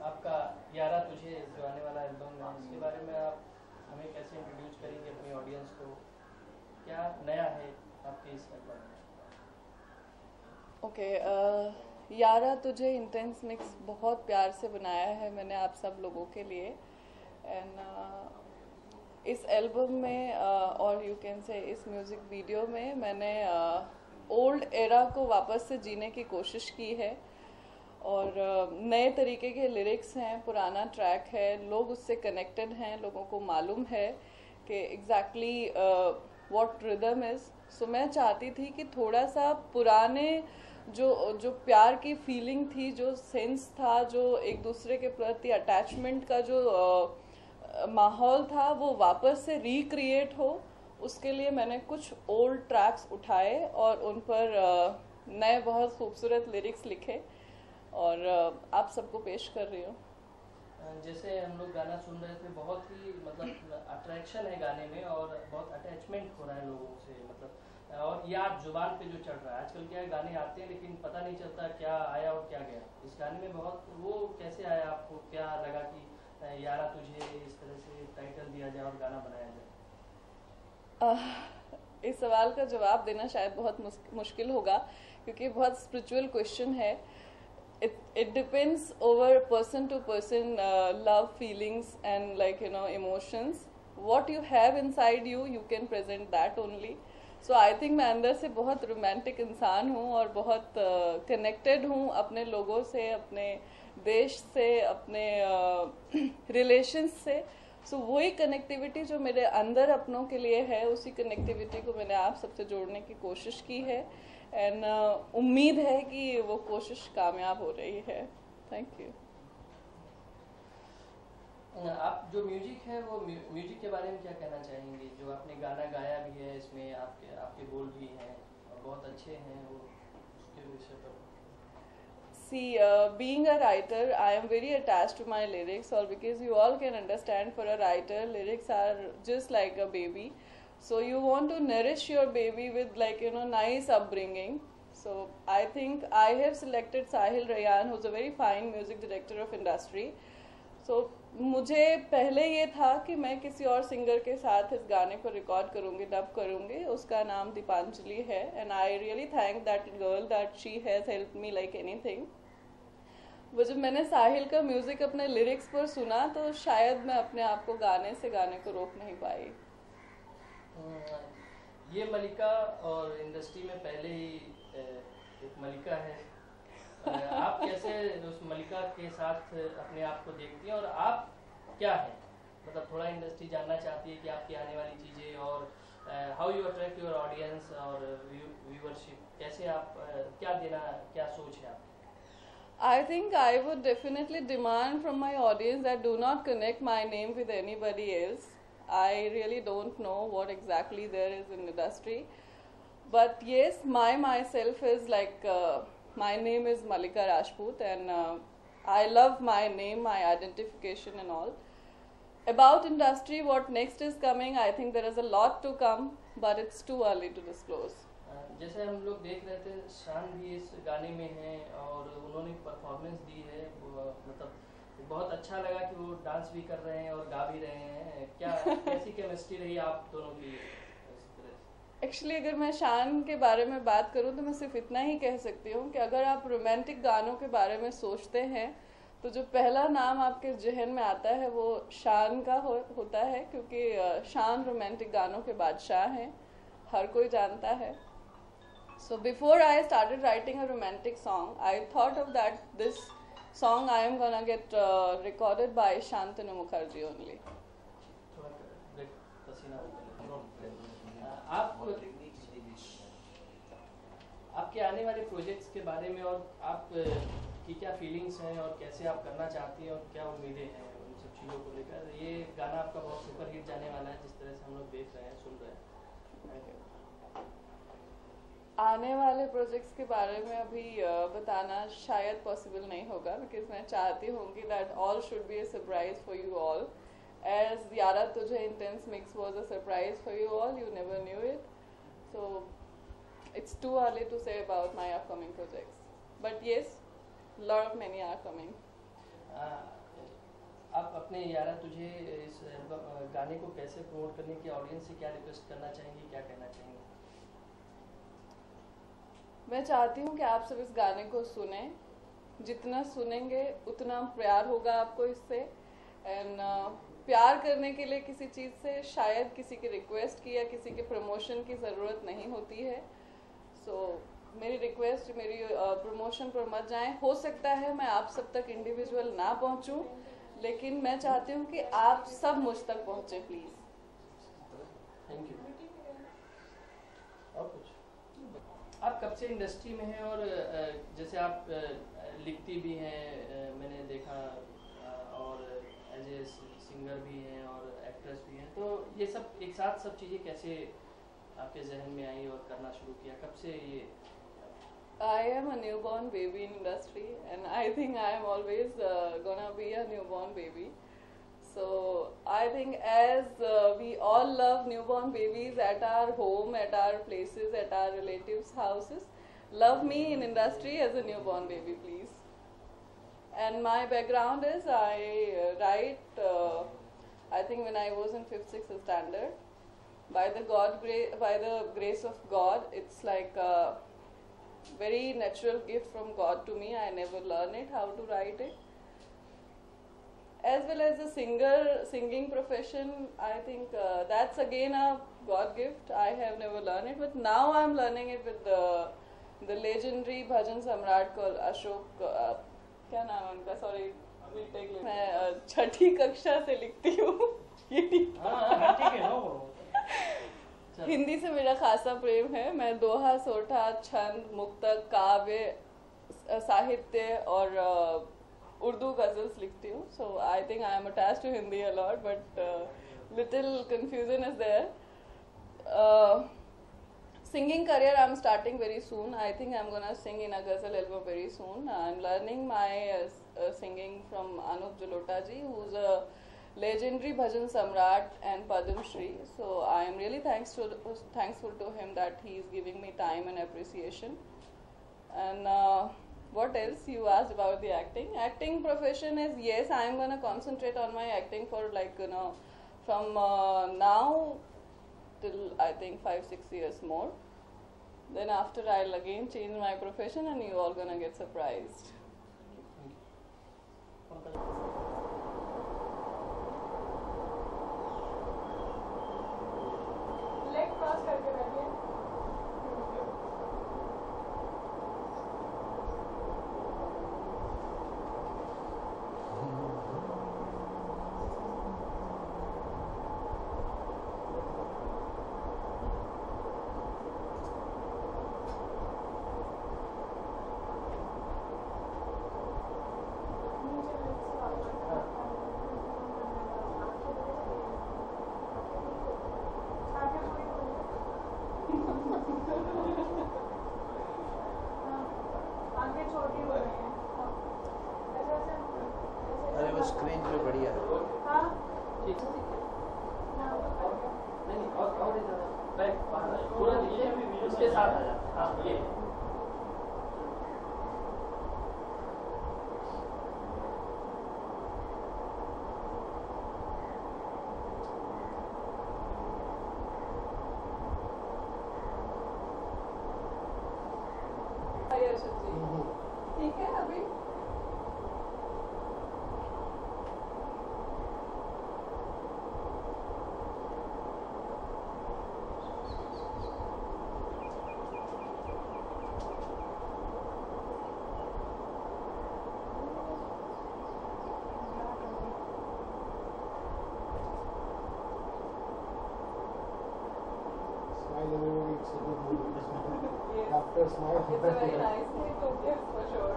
आपका यारा तुझे जो आने वाला एल्बम है, इसके बारे में आप हमें कैसे इंट्रोड्यूस करेंगे अपनी ऑडियंस को? क्या नया है आपके इस एल्बम में? ओके, यारा तुझे इंटेंस मिक्स बहुत प्यार से बनाया है मैंने आप सब लोगों के लिए। एंड इस एल्बम में और यू कैन से इस म्यूज़िक वीडियो में मैंने ओल्ड एरा को वापस से जीने की कोशिश की है। और नए तरीके के लिरिक्स हैं, पुराना ट्रैक है, लोग उससे कनेक्टेड हैं, लोगों को मालूम है कि एग्जैक्टली व्हाट रिदम इज़। सो मैं चाहती थी कि थोड़ा सा पुराने जो प्यार की फीलिंग थी, जो सेंस था, जो एक दूसरे के प्रति अटैचमेंट का जो माहौल था, वो वापस से रिक्रिएट हो। उसके लिए मैंने कुछ ओल्ड ट्रैक्स उठाए और उन पर नए बहुत खूबसूरत लिरिक्स लिखे और आप सबको पेश कर रही हूँ। जैसे हम लोग गाना सुन रहे थे, बहुत ही मतलब अट्रैक्शन है गाने में और बहुत अटैचमेंट हो रहा है लोगों से, मतलब और याद जुबान पे जो चढ़ रहा है। आजकल क्या है, गाने आते हैं लेकिन पता नहीं चलता क्या आया और क्या गया। इस गाने में बहुत वो कैसे आया, आपको क्या लगा कि यारा तुझे इस तरह से टाइटल दिया जाए और गाना बनाया जाए? इस सवाल का जवाब देना शायद बहुत मुश्किल होगा क्योंकि बहुत स्पिरिचुअल क्वेश्चन है। It depends over person to person, love, feelings and like emotions. What you have inside you, you can present that only. So I think मैं अंदर से बहुत रोमांटिक इंसान हूँ और बहुत कनेक्टेड हूँ अपने लोगों से, अपने देश से, अपने रिलेशंस से। सो वही कनेक्टिविटी जो मेरे अंदर अपनों के लिए है, उसी कनेक्टिविटी को मैंने आप सबसे जोड़ने की कोशिश की है। एंड उम्मीद है कि वो कोशिश कामयाब हो रही है। Thank you. आप जो म्यूजिक है, वो म्यूजिक के बारे में क्या कहना चाहेंगे? जो आपने गाना गाया भी है, इसमें आपके बोल भी हैं और बहुत अच्छे हैं, वो उसके विषय पर। See, being a writer, I am very attached to my lyrics, or because you all can understand, for a writer, lyrics are just like a baby. So you want to nourish your baby with nice upbringing. So I think I have selected Sahil Rayan, who's a very fine music director of industry. So मुझे पहले ये था कि मैं किसी और singer के साथ इस गाने को रिकॉर्ड करूँगी, डब करूँगी। उसका नाम दीपांजलि है and I really thank that girl that she has help me like anything. वो जब मैंने साहिल का म्यूज़िक अपने लिरिक्स पर सुना तो शायद मैं अपने आप को गाने को रोक नहीं पाई। ये मलिका और इंडस्ट्री में पहले ही एक मलिका है। आप कैसे उस मलिका के साथ अपने आप को देखती हैं और आप क्या हैं? मतलब थोड़ा इंडस्ट्री जानना चाहती है कि आपकी आने वाली चीज़ें और how you attract your audience और व्यूअरशिप, कैसे आप क्या सोच है आपकी? I think I would definitely demand from my audience that do not connect my name with anybody else. I really don't know what exactly there is in industry, but yes, myself is like my name is Malika Rajput and I love my name, my identification and all. About industry, what next is coming, I think there is a lot to come, but it's too early to disclose. जैसे हम लोग देख रहे थे, शान भी इस गाने में हैं और उन्होंने परफॉर्मेंस दी है, मतलब बहुत अच्छा लगा कि वो डांस भी कर रहे हैं और गा भी रहे हैं। क्या कैसी केमिस्ट्री रही आप दोनों की? एक्चुअली अगर मैं शान के बारे में बात करूं तो मैं सिर्फ इतना ही कह सकती हूँ कि अगर आप रोमांटिक गानों के बारे में सोचते हैं तो जो पहला नाम आपके जहन में आता है वो शान का होता है, क्योंकि शान रोमांटिक गानों के बादशाह हैं, हर कोई जानता है। So before I started writing a romantic song, I thought of that this song I am gonna get recorded by Shantanu Mukherjee only. आपके आने वाले प्रोजेक्ट्स के बारे में और आप की क्या फीलिंग्स हैं और कैसे आप करना चाहती हैं और क्या उम्मीदें हैं उन सब चीज़ों को लेकर? ये गाना आपका बहुत सुपर हिट जाने वाला है, जिस तरह से हम लोग देख रहे हैं, सुन रहे हैं। आने वाले प्रोजेक्ट्स के बारे में अभी बताना शायद पॉसिबल नहीं होगा, बिकॉज मैं चाहती हूँ कि that all should be a surprise for you all, as Yaara Tujhe intense mix was a surprise for you all, you never knew it, so it's too early to say about my upcoming projects, but yes, lot of many are coming. आप अपने यारा तुझे इस गाने को कैसे promote करने की ऑडियंस से क्या रिक्वेस्ट करना चाहेंगे, क्या कहना चाहेंगे? मैं चाहती हूँ कि आप सब इस गाने को सुने, जितना सुनेंगे उतना प्यार होगा आपको इससे। एंड प्यार करने के लिए किसी चीज़ से शायद किसी की रिक्वेस्ट की या किसी के प्रमोशन की ज़रूरत नहीं होती है। सो मेरी रिक्वेस्ट, मेरी प्रमोशन पर मत जाएं। हो सकता है मैं आप सब तक इंडिविजुअल ना पहुंचूं, लेकिन मैं चाहती हूं कि आप सब मुझ तक पहुंचे प्लीज। Thank you. और कुछ? आप कब से इंडस्ट्री में हैं और जैसे आप लिखती भी हैं, मैंने देखा, और एज ए सिंगर भी हैं और एक्ट्रेस भी हैं, तो ये सब एक साथ सब चीज़ें कैसे आपके जहन में आई और करना शुरू किया, कब से ये? I am a newborn baby in industry, and I think I am always gonna be a newborn baby. So I think as we all love newborn babies at our home, at our places, at our relatives' houses, love me in industry as a newborn baby, please. And my background is I write, I think when I was in 5th, 6th standard. By the grace of God, it's like a very natural gift from God to me. I never learned it, how to write it. As well as the singing profession, I think that's again a God gift. I have never learned it, but now I'm learning it with the legendary bhajan samrat called Ashok. क्या नाम है उनका? Sorry, मैं छठी कक्षा से लिखती हूँ। ठीक है ना वो। हिंदी से मेरा खासा प्रेम है। मैं दोहा, सोठा, छंद, मुक्तक, काव्य, साहित्य और उर्दू गजल्स लिखती हूँ। So I think I am attached to Hindi a lot, but little confusion is there. Singing career I'm starting very soon. I think I'm gonna sing in a ghazal album very soon. I'm learning my singing from Anup Jalota ji, who's a legendary bhajan samrat and Padam Shri. So I am really thankful to him that he is giving me time and appreciation. And what else you asked about the acting? Acting profession is, yes, I am gonna concentrate on my acting for from now till I think 5-6 years more. Then after I'll again change my profession and you all gonna get surprised. Leg cross करके बैठिए। अरे वो screen पे बढ़िया है। ठीक है, नहीं और बैक पूरा नीचे उसके साथ आ जा। हाँ ये ठीक है अभी It's a good movie. After smile, it's a very nice movie, for sure.